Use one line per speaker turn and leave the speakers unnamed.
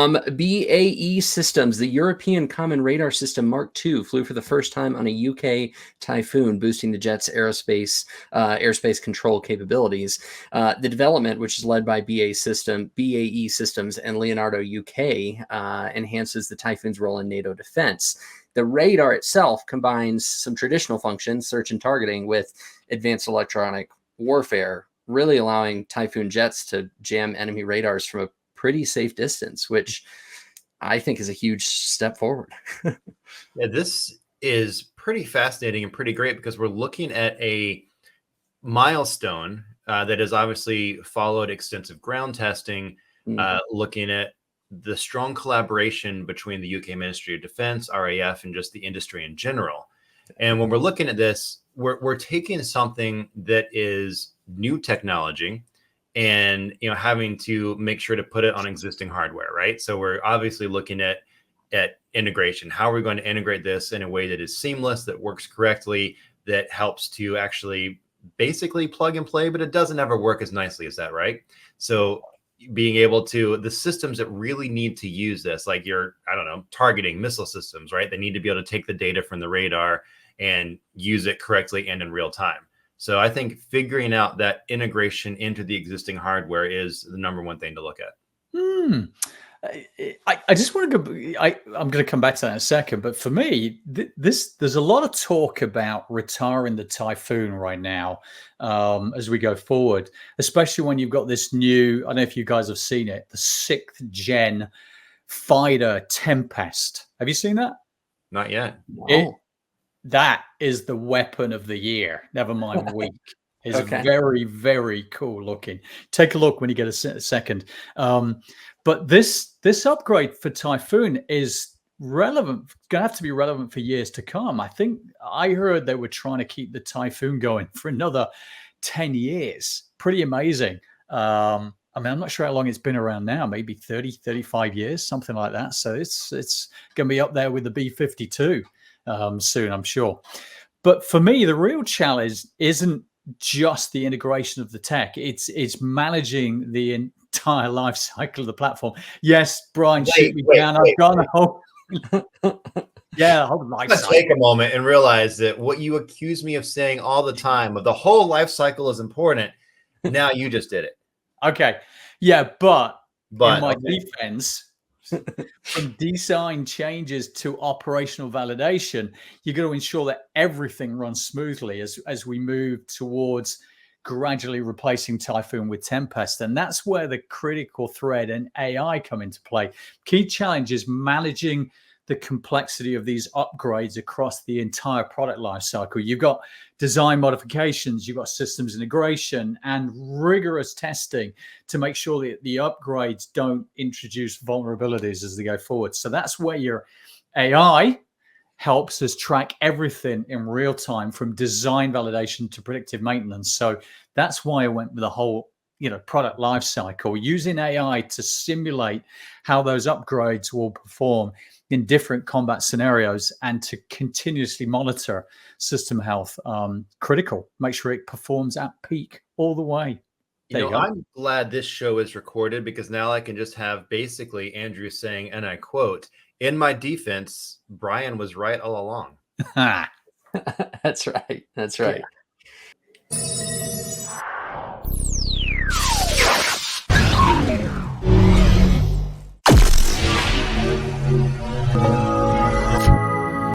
BAE Systems, the European Common Radar System Mark II, flew for the first time on a UK Typhoon, boosting the jet's airspace control capabilities. The development, which is led by BAE Systems and Leonardo UK, enhances the Typhoon's role in NATO defense. The radar itself combines some traditional functions, search and targeting, with advanced electronic warfare, really allowing Typhoon jets to jam enemy radars from a pretty safe distance, which I think is a huge step forward.
Yeah, this is pretty fascinating and pretty great because we're looking at a milestone that has obviously followed extensive ground testing, looking at the strong collaboration between the UK Ministry of Defense, RAF, and just the industry in general. And when we're looking at this, we're taking something that is new technology and having to make sure to put it on existing hardware, right? So we're obviously looking at integration. How are we going to integrate this in a way that is seamless, that works correctly, that helps to actually basically plug and play, but it doesn't ever work as nicely as that, right? So being able to, the systems that really need to use this, like targeting missile systems, right? They need to be able to take the data from the radar and use it correctly and in real time. So I think figuring out that integration into the existing hardware is the number one thing to look at.
I just want to go. I'm going to come back to that in a second. But for me, there's a lot of talk about retiring the Typhoon right now as we go forward, especially when you've got this new. I don't know if you guys have seen it, the 6th gen fighter Tempest. Have you seen that?
Not yet.
No. That is the weapon of the year. Never mind week. It's very, very cool looking. Take a look when you get a second. But this upgrade for Typhoon is relevant. It's going to have to be relevant for years to come. I think I heard they were trying to keep the Typhoon going for another 10 years. Pretty amazing. I mean, I'm not sure how long it's been around now, maybe 30, 35 years, something like that. So it's going to be up there with the B-52 soon, I'm sure. But for me, the real challenge isn't just the integration of the tech. It's managing the entire life cycle of the platform. Yes, Brian, shoot me down. I've gone home. Yeah, whole life cycle.
Take a moment and realize that what you accuse me of saying all the time, of the whole life cycle is important. Now you just did it.
Okay. Yeah, but in my defense, from design changes to operational validation, you're going to ensure that everything runs smoothly as we move towards gradually replacing Typhoon with Tempest. And that's where the critical thread and AI come into play. Key challenge is managing the complexity of these upgrades across the entire product life cycle. You've got design modifications, you've got systems integration, and rigorous testing to make sure that the upgrades don't introduce vulnerabilities as they go forward. So that's where your AI helps us track everything in real time, from design validation to predictive maintenance. So that's why I went with the whole product life cycle, using AI to simulate how those upgrades will perform in different combat scenarios and to continuously monitor system health. Critical. Make sure it performs at peak all the way.
I'm glad this show is recorded, because now I can just have basically Andrew saying, and I quote, "In my defense, Brian was right all along."
That's right. That's right.